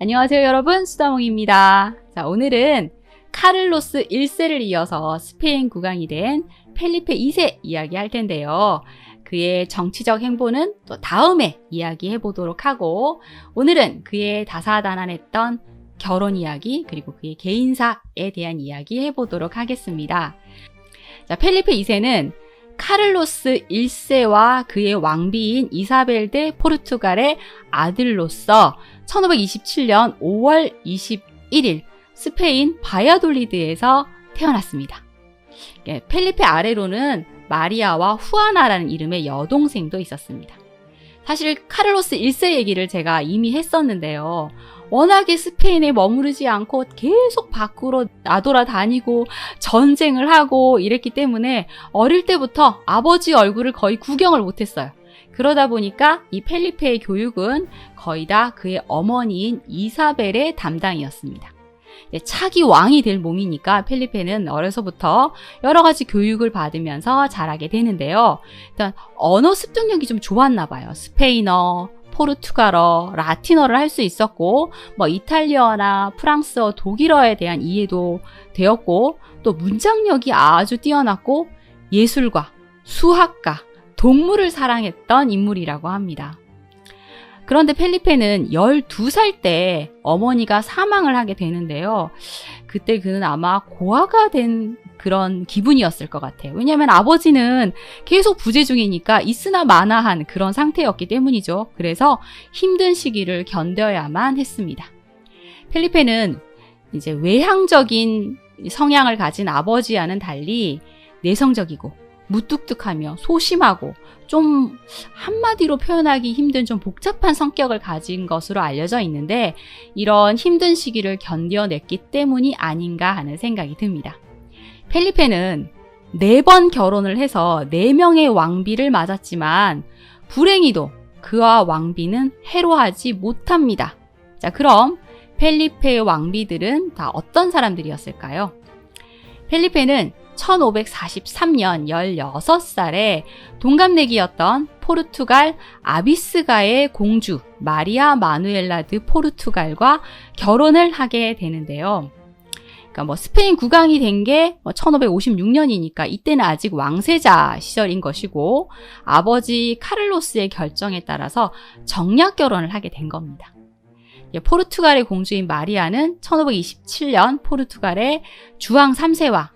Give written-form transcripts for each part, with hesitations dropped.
안녕하세요 여러분, 수다몽입니다. 자, 오늘은 카를로스 1세를 이어서 스페인 국왕이 된 펠리페 2세 이야기할 텐데요. 그의 정치적 행보는 또 다음에 이야기해 보도록 하고, 오늘은 그의 다사다난했던 결혼 이야기 그리고 그의 개인사에 대한 이야기 해보도록 하겠습니다. 자, 펠리페 2세는 카를로스 1세와 그의 왕비인 이사벨 대 포르투갈의 아들로서 1527년 5월 21일 스페인 바야돌리드에서 태어났습니다. 펠리페 아래로는 마리아와 후아나라는 이름의 여동생도 있었습니다. 사실 카를로스 1세 얘기를 제가 이미 했었는데요. 워낙에 스페인에 머무르지 않고 계속 밖으로 나돌아다니고 전쟁을 하고 이랬기 때문에 어릴 때부터 아버지 얼굴을 거의 구경을 못했어요. 그러다 보니까 이 펠리페의 교육은 거의 다 그의 어머니인 이사벨의 담당이었습니다. 차기 왕이 될 몸이니까 펠리페는 어려서부터 여러 가지 교육을 받으면서 자라게 되는데요. 일단 언어 습득력이 좀 좋았나 봐요. 스페인어, 포르투갈어, 라틴어를 할 수 있었고, 이탈리아나 프랑스어, 독일어에 대한 이해도 되었고, 또 문장력이 아주 뛰어났고, 예술가, 수학가, 동물을 사랑했던 인물이라고 합니다. 그런데 펠리페는 12살 때 어머니가 사망을 하게 되는데요. 그때 그는 아마 고아가 된 그런 기분이었을 것 같아요. 왜냐하면 아버지는 계속 부재 중이니까 있으나 마나한 그런 상태였기 때문이죠. 그래서 힘든 시기를 견뎌야만 했습니다. 펠리페는 이제 외향적인 성향을 가진 아버지와는 달리 내성적이고 무뚝뚝하며 소심하고 좀 한마디로 표현하기 힘든 좀 복잡한 성격을 가진 것으로 알려져 있는데, 이런 힘든 시기를 견뎌냈기 때문이 아닌가 하는 생각이 듭니다. 펠리페는 4번 결혼을 해서 4명의 왕비를 맞았지만 불행히도 그와 왕비는 해로하지 못합니다. 자, 그럼 펠리페의 왕비들은 다 어떤 사람들이었을까요? 펠리페는 1543년 16살에 동갑내기였던 포르투갈 아비스가의 공주 마리아 마누엘라 드 포르투갈과 결혼을 하게 되는데요. 그러니까 스페인 국왕이 된 게 1556년이니까 이때는 아직 왕세자 시절인 것이고, 아버지 카를로스의 결정에 따라서 정략 결혼을 하게 된 겁니다. 포르투갈의 공주인 마리아는 1527년 포르투갈의 주왕 3세와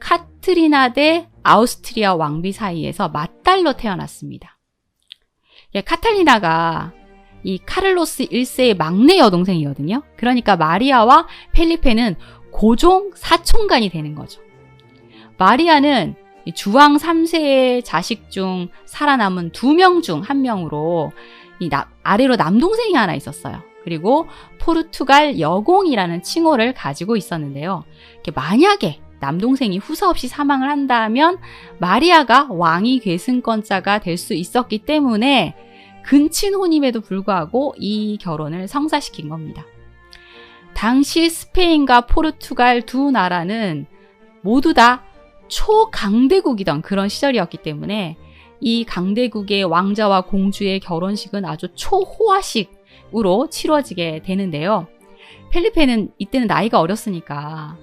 카트리나 대 아우스트리아 왕비 사이에서 맏딸로 태어났습니다. 카탈리나가 이 카를로스 1세의 막내 여동생이거든요. 그러니까 마리아와 펠리페는 고종 사촌간이 되는 거죠. 마리아는 주왕 3세의 자식 중 살아남은 2명 중 1명으로 아래로 남동생이 하나 있었어요. 그리고 포르투갈 여공이라는 칭호를 가지고 있었는데요. 만약에 남동생이 후사 없이 사망을 한다면 마리아가 왕위 계승권자가 될 수 있었기 때문에 근친혼임에도 불구하고 이 결혼을 성사시킨 겁니다. 당시 스페인과 포르투갈 두 나라는 모두 다 초강대국이던 그런 시절이었기 때문에 이 강대국의 왕자와 공주의 결혼식은 아주 초호화식으로 치러지게 되는데요. 펠리페는 이때는 나이가 어렸으니까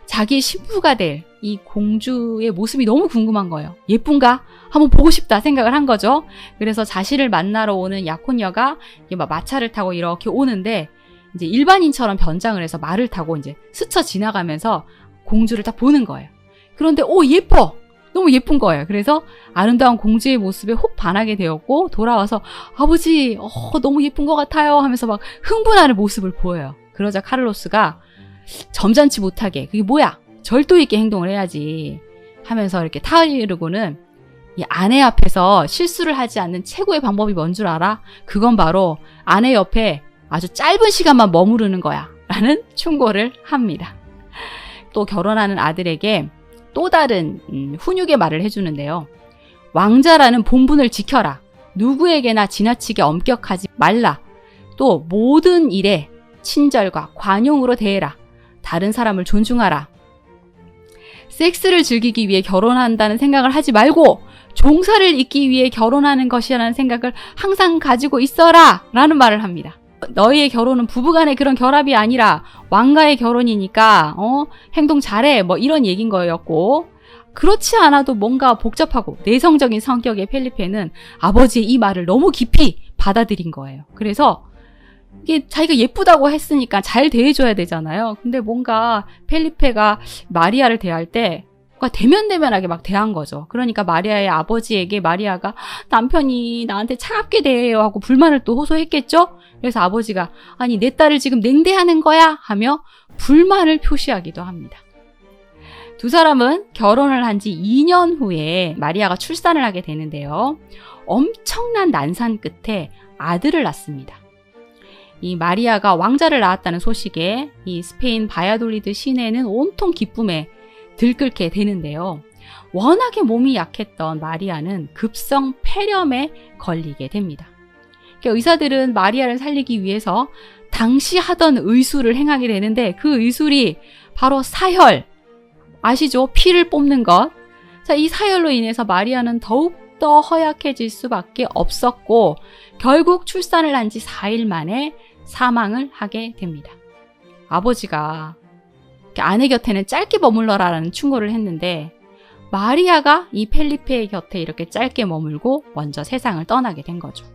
자기 신부가 될 이 공주의 모습이 너무 궁금한 거예요. 예쁜가? 한번 보고 싶다 생각을 한 거죠. 그래서 자신을 만나러 오는 약혼녀가 마차를 타고 이렇게 오는데, 이제 일반인처럼 변장을 해서 말을 타고 이제 스쳐 지나가면서 공주를 딱 보는 거예요. 그런데 예뻐! 너무 예쁜 거예요. 그래서 아름다운 공주의 모습에 혹 반하게 되었고, 돌아와서 아버지 너무 예쁜 것 같아요 하면서 막 흥분하는 모습을 보여요. 그러자 카를로스가 점잖지 못하게 그게 뭐야? 절도 있게 행동을 해야지 하면서 이렇게 타이르고는, 이 아내 앞에서 실수를 하지 않는 최고의 방법이 뭔 줄 알아? 그건 바로 아내 옆에 아주 짧은 시간만 머무르는 거야 라는 충고를 합니다. 또 결혼하는 아들에게 또 다른 훈육의 말을 해주는데요. 왕자라는 본분을 지켜라. 누구에게나 지나치게 엄격하지 말라. 또 모든 일에 친절과 관용으로 대해라. 다른 사람을 존중하라. 섹스를 즐기기 위해 결혼한다는 생각을 하지 말고 종사를 잇기 위해 결혼하는 것이라는 생각을 항상 가지고 있어라 라는 말을 합니다. 너희의 결혼은 부부간의 그런 결합이 아니라 왕가의 결혼이니까 행동 잘해 뭐 이런 얘기인 거였고, 그렇지 않아도 뭔가 복잡하고 내성적인 성격의 펠리페는 아버지의 이 말을 너무 깊이 받아들인 거예요. 그래서 이게 자기가 예쁘다고 했으니까 잘 대해줘야 되잖아요. 근데 뭔가 펠리페가 마리아를 대할 때 뭔가 대면대면하게 막 대한 거죠. 그러니까 마리아의 아버지에게 마리아가 남편이 나한테 차갑게 대해요 하고 불만을 또 호소했겠죠? 그래서 아버지가 아니 내 딸을 지금 냉대하는 거야? 하며 불만을 표시하기도 합니다. 두 사람은 결혼을 한 지 2년 후에 마리아가 출산을 하게 되는데요. 엄청난 난산 끝에 아들을 낳습니다. 이 마리아가 왕자를 낳았다는 소식에 이 스페인 바야돌리드 시내는 온통 기쁨에 들끓게 되는데요. 워낙에 몸이 약했던 마리아는 급성 폐렴에 걸리게 됩니다. 그러니까 의사들은 마리아를 살리기 위해서 당시 하던 의술을 행하게 되는데 그 의술이 바로 사혈, 아시죠? 피를 뽑는 것. 자, 이 사혈로 인해서 마리아는 더욱더 허약해질 수밖에 없었고 결국 출산을 한 지 4일 만에 사망을 하게 됩니다. 아버지가 아내 곁에는 짧게 머물러라라는 충고를 했는데 마리아가 이 펠리페의 곁에 이렇게 짧게 머물고 먼저 세상을 떠나게 된 거죠.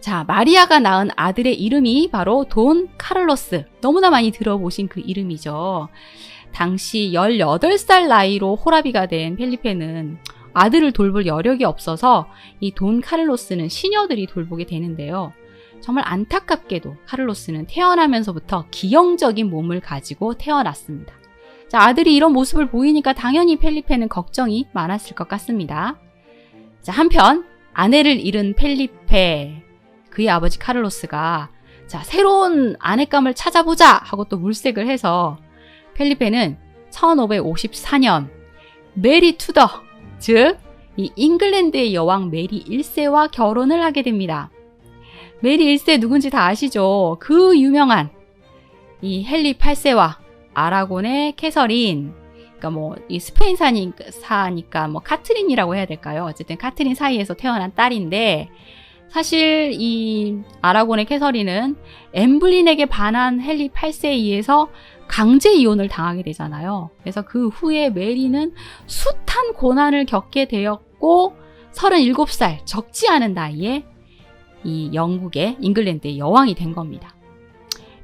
자, 마리아가 낳은 아들의 이름이 바로 돈 카를로스. 너무나 많이 들어보신 그 이름이죠. 당시 18살 나이로 호라비가 된 펠리페는 아들을 돌볼 여력이 없어서 이 돈 카를로스는 시녀들이 돌보게 되는데요. 정말 안타깝게도 카를로스는 태어나면서부터 기형적인 몸을 가지고 태어났습니다. 자, 아들이 이런 모습을 보이니까 당연히 펠리페는 걱정이 많았을 것 같습니다. 자, 한편 아내를 잃은 펠리페, 그의 아버지 카를로스가 자, 새로운 아내감을 찾아보자 하고 또 물색을 해서 펠리페는 1554년 메리 투더, 즉 이 잉글랜드의 여왕 메리 1세와 결혼을 하게 됩니다. 메리 1세 누군지 다 아시죠? 그 유명한 이 헨리 8세와 아라곤의 캐서린, 그러니까 뭐 이 스페인 사니까 뭐 카트린이라고 해야 될까요? 어쨌든 카트린 사이에서 태어난 딸인데 사실 이 아라곤의 캐서린은 엠블린에게 반한 헨리 8세에 의해서 강제 이혼을 당하게 되잖아요. 그래서 그 후에 메리는 숱한 고난을 겪게 되었고 37살 적지 않은 나이에 이 영국의 잉글랜드의 여왕이 된 겁니다.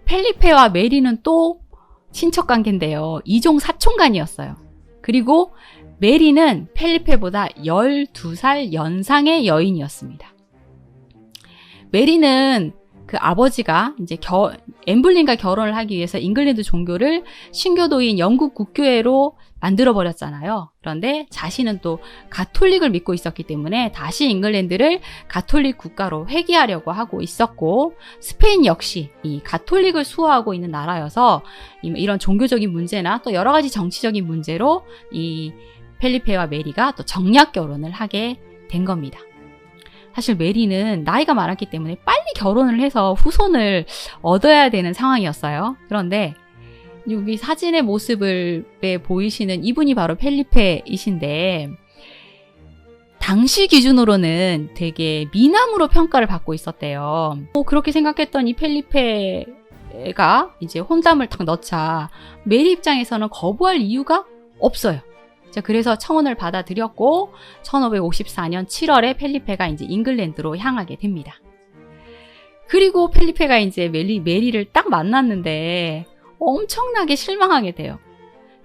펠리페와 메리는 또 친척 관계인데요. 이종 사촌간이었어요. 그리고 메리는 펠리페보다 12살 연상의 여인이었습니다. 메리는 그 아버지가 이제 엠블린과 결혼을 하기 위해서 잉글랜드 종교를 신교도인 영국 국교회로 만들어버렸잖아요. 그런데 자신은 또 가톨릭을 믿고 있었기 때문에 다시 잉글랜드를 가톨릭 국가로 회귀하려고 하고 있었고, 스페인 역시 이 가톨릭을 수호하고 있는 나라여서 이런 종교적인 문제나 또 여러 가지 정치적인 문제로 이 펠리페와 메리가 또 정략 결혼을 하게 된 겁니다. 사실 메리는 나이가 많았기 때문에 빨리 결혼을 해서 후손을 얻어야 되는 상황이었어요. 그런데 여기 사진의 모습을 보이시는 이분이 바로 펠리페이신데 당시 기준으로는 되게 미남으로 평가를 받고 있었대요. 그렇게 생각했던 이 펠리페가 이제 혼담을 딱 넣자 메리 입장에서는 거부할 이유가 없어요. 자, 그래서 청혼을 받아들였고 1554년 7월에 펠리페가 이제 잉글랜드로 향하게 됩니다. 그리고 펠리페가 이제 메리를 딱 만났는데 엄청나게 실망하게 돼요.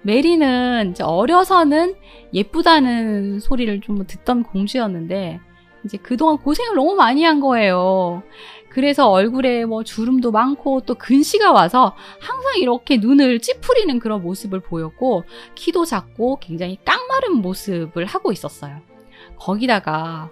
메리는 이제 어려서는 예쁘다는 소리를 좀 듣던 공주였는데 이제 그동안 고생을 너무 많이 한 거예요. 그래서 얼굴에 뭐 주름도 많고 또 근시가 와서 항상 이렇게 눈을 찌푸리는 그런 모습을 보였고 키도 작고 굉장히 깡마른 모습을 하고 있었어요. 거기다가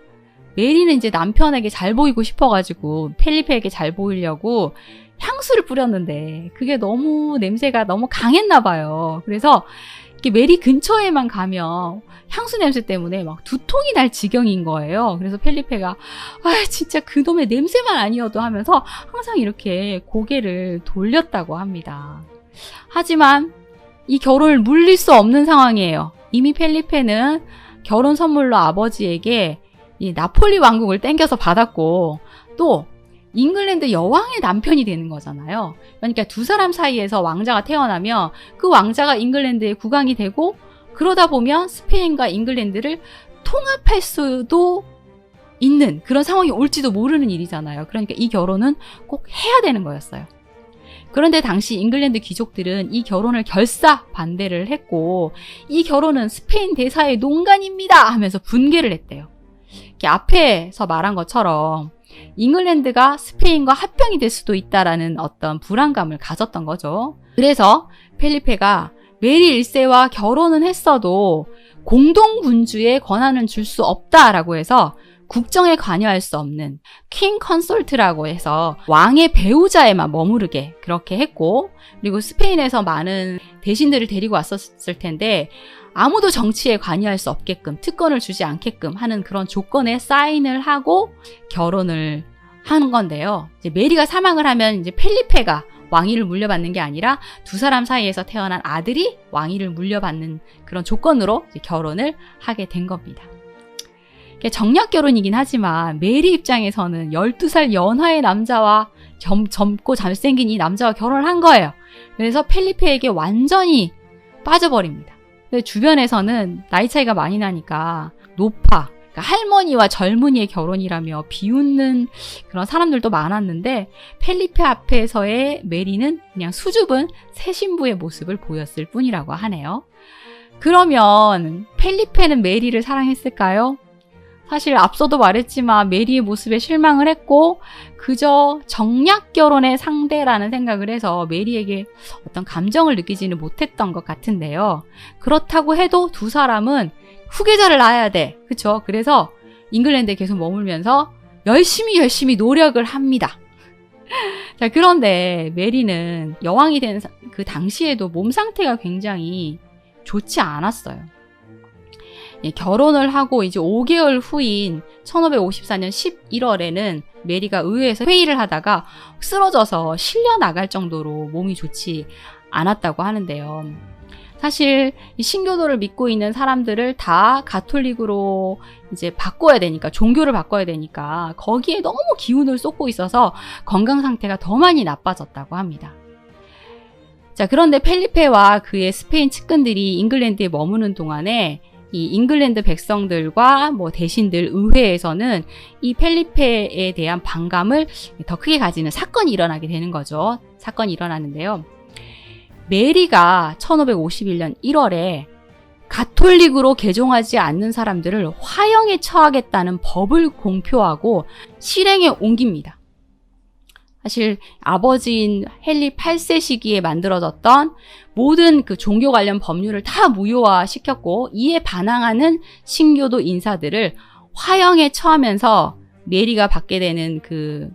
메리는 이제 남편에게 잘 보이고 싶어가지고 펠리페에게 잘 보이려고 향수를 뿌렸는데 그게 너무 냄새가 너무 강했나 봐요. 그래서 이렇게 메리 근처에만 가면 향수 냄새 때문에 막 두통이 날 지경인 거예요. 그래서 펠리페가 아 진짜 그놈의 냄새만 아니어도 하면서 항상 이렇게 고개를 돌렸다고 합니다. 하지만 이 결혼을 물릴 수 없는 상황이에요. 이미 펠리페는 결혼 선물로 아버지에게 이 나폴리 왕국을 땡겨서 받았고 또 잉글랜드 여왕의 남편이 되는 거잖아요. 그러니까 두 사람 사이에서 왕자가 태어나면 그 왕자가 잉글랜드의 국왕이 되고, 그러다 보면 스페인과 잉글랜드를 통합할 수도 있는 그런 상황이 올지도 모르는 일이잖아요. 그러니까 이 결혼은 꼭 해야 되는 거였어요. 그런데 당시 잉글랜드 귀족들은 이 결혼을 결사 반대를 했고, 이 결혼은 스페인 대사의 농간입니다 하면서 분개를 했대요. 이렇게 앞에서 말한 것처럼 잉글랜드가 스페인과 합병이 될 수도 있다라는 어떤 불안감을 가졌던 거죠. 그래서 펠리페가 메리 1세와 결혼은 했어도 공동군주의 권한은 줄 수 없다라고 해서 국정에 관여할 수 없는 킹 컨솔트라고 해서 왕의 배우자에만 머무르게 그렇게 했고, 그리고 스페인에서 많은 대신들을 데리고 왔었을 텐데 아무도 정치에 관여할 수 없게끔, 특권을 주지 않게끔 하는 그런 조건에 사인을 하고 결혼을 하는 건데요. 이제 메리가 사망을 하면 이제 펠리페가 왕위를 물려받는 게 아니라 두 사람 사이에서 태어난 아들이 왕위를 물려받는 그런 조건으로 이제 결혼을 하게 된 겁니다. 정략 결혼이긴 하지만 메리 입장에서는 12살 연하의 남자와 젊고 잘생긴 이 남자와 결혼을 한 거예요. 그래서 펠리페에게 완전히 빠져버립니다. 근데 주변에서는 나이 차이가 많이 나니까 노파, 그러니까 할머니와 젊은이의 결혼이라며 비웃는 그런 사람들도 많았는데, 펠리페 앞에서의 메리는 그냥 수줍은 새 신부의 모습을 보였을 뿐이라고 하네요. 그러면 펠리페는 메리를 사랑했을까요? 사실 앞서도 말했지만 메리의 모습에 실망을 했고 그저 정략 결혼의 상대라는 생각을 해서 메리에게 어떤 감정을 느끼지는 못했던 것 같은데요. 그렇다고 해도 두 사람은 후계자를 낳아야 돼. 그쵸? 그래서 잉글랜드에 계속 머물면서 열심히 노력을 합니다. 자, 그런데 메리는 여왕이 된 그 당시에도 몸 상태가 굉장히 좋지 않았어요. 결혼을 하고 이제 5개월 후인 1554년 11월에는 메리가 의회에서 회의를 하다가 쓰러져서 실려 나갈 정도로 몸이 좋지 않았다고 하는데요. 사실 이 신교도를 믿고 있는 사람들을 다 가톨릭으로 이제 바꿔야 되니까, 종교를 바꿔야 되니까 거기에 너무 기운을 쏟고 있어서 건강 상태가 더 많이 나빠졌다고 합니다. 자, 그런데 펠리페와 그의 스페인 측근들이 잉글랜드에 머무는 동안에 이 잉글랜드 백성들과 대신들 의회에서는 이 펠리페에 대한 반감을 더 크게 가지는 사건이 일어나게 되는 거죠. 사건이 일어나는데요. 메리가 1551년 1월에 가톨릭으로 개종하지 않는 사람들을 화형에 처하겠다는 법을 공표하고 실행에 옮깁니다. 사실 아버지인 헨리 8세 시기에 만들어졌던 모든 그 종교 관련 법률을 다 무효화시켰고, 이에 반항하는 신교도 인사들을 화형에 처하면서 메리가 받게 되는 그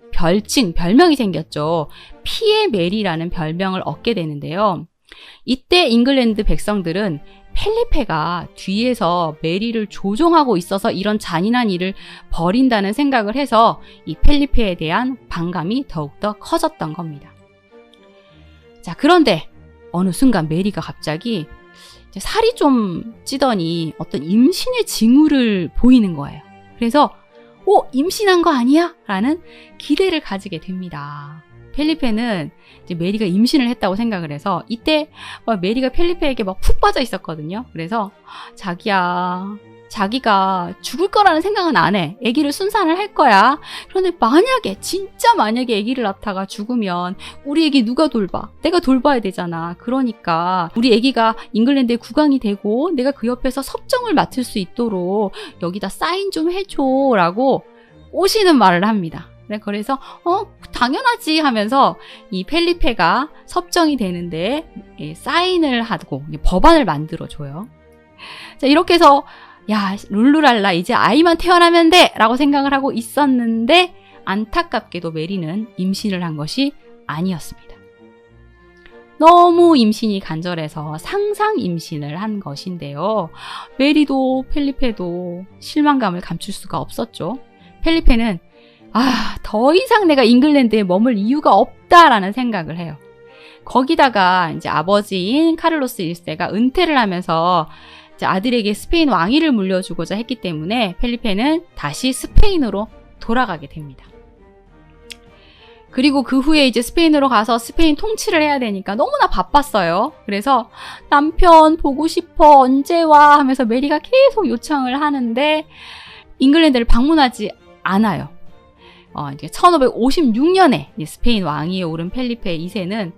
별명이 생겼죠. 피의 메리라는 별명을 얻게 되는데요. 이때 잉글랜드 백성들은 펠리페가 뒤에서 메리를 조종하고 있어서 이런 잔인한 일을 벌인다는 생각을 해서 이 펠리페에 대한 반감이 더욱더 커졌던 겁니다. 자, 그런데 어느 순간 메리가 갑자기 살이 좀 찌더니 어떤 임신의 징후를 보이는 거예요. 그래서 임신한 거 아니야? 라는 기대를 가지게 됩니다. 펠리페는 이제 메리가 임신을 했다고 생각을 해서, 이때 메리가 펠리페에게 푹 빠져 있었거든요. 그래서 자기가 죽을 거라는 생각은 안 해. 아기를 순산을 할 거야. 그런데 진짜 만약에 아기를 낳다가 죽으면 우리 아기 누가 돌봐? 내가 돌봐야 되잖아. 그러니까 우리 아기가 잉글랜드의 국왕이 되고 내가 그 옆에서 섭정을 맡을 수 있도록 여기다 사인 좀 해줘 라고 오시는 말을 합니다. 그래서 당연하지 하면서 이 펠리페가 섭정이 되는데 사인을 하고 법안을 만들어줘요. 자, 이렇게 해서 룰루랄라 이제 아이만 태어나면 돼 라고 생각을 하고 있었는데, 안타깝게도 메리는 임신을 한 것이 아니었습니다. 너무 임신이 간절해서 상상 임신을 한 것인데요. 메리도 펠리페도 실망감을 감출 수가 없었죠. 펠리페는 더 이상 내가 잉글랜드에 머물 이유가 없다라는 생각을 해요. 거기다가 이제 아버지인 카를로스 1세가 은퇴를 하면서 이제 아들에게 스페인 왕위를 물려주고자 했기 때문에 펠리페는 다시 스페인으로 돌아가게 됩니다. 그리고 그 후에 이제 스페인으로 가서 스페인 통치를 해야 되니까 너무나 바빴어요. 그래서 남편 보고 싶어, 언제 와 하면서 메리가 계속 요청을 하는데 잉글랜드를 방문하지 않아요. 이제 1556년에 스페인 왕위에 오른 펠리페 2세는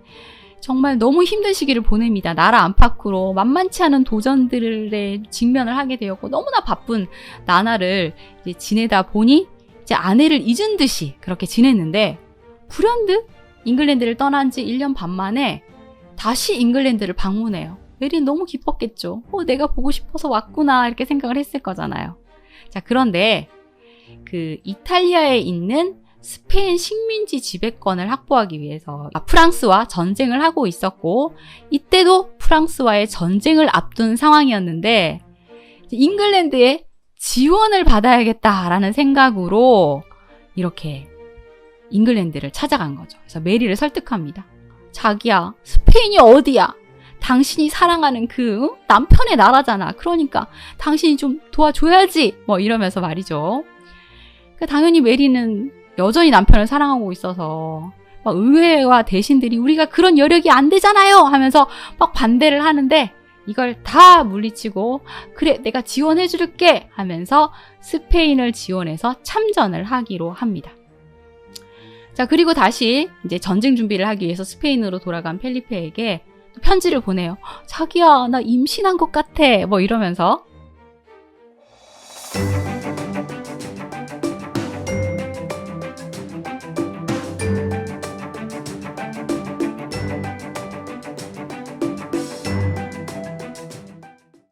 정말 너무 힘든 시기를 보냅니다. 나라 안팎으로 만만치 않은 도전들에 직면을 하게 되었고 너무나 바쁜 나날을 이제 지내다 보니 이제 아내를 잊은 듯이 그렇게 지냈는데 불현듯 잉글랜드를 떠난 지 1년 반 만에 다시 잉글랜드를 방문해요. 메리는 너무 기뻤겠죠. 내가 보고 싶어서 왔구나 이렇게 생각을 했을 거잖아요. 자, 그런데 그 이탈리아에 있는 스페인 식민지 지배권을 확보하기 위해서 프랑스와 전쟁을 하고 있었고 이때도 프랑스와의 전쟁을 앞둔 상황이었는데 잉글랜드의 지원을 받아야겠다라는 생각으로 이렇게 잉글랜드를 찾아간 거죠. 그래서 메리를 설득합니다. 자기야, 스페인이 어디야? 당신이 사랑하는 그 남편의 나라잖아. 그러니까 당신이 좀 도와줘야지. 이러면서 말이죠. 당연히 메리는 여전히 남편을 사랑하고 있어서 막 의회와 대신들이 우리가 그런 여력이 안 되잖아요 하면서 막 반대를 하는데 이걸 다 물리치고 그래 내가 지원해 줄게 하면서 스페인을 지원해서 참전을 하기로 합니다. 자, 그리고 다시 이제 전쟁 준비를 하기 위해서 스페인으로 돌아간 펠리페에게 편지를 보내요. 자기야, 나 임신한 것 같아. 이러면서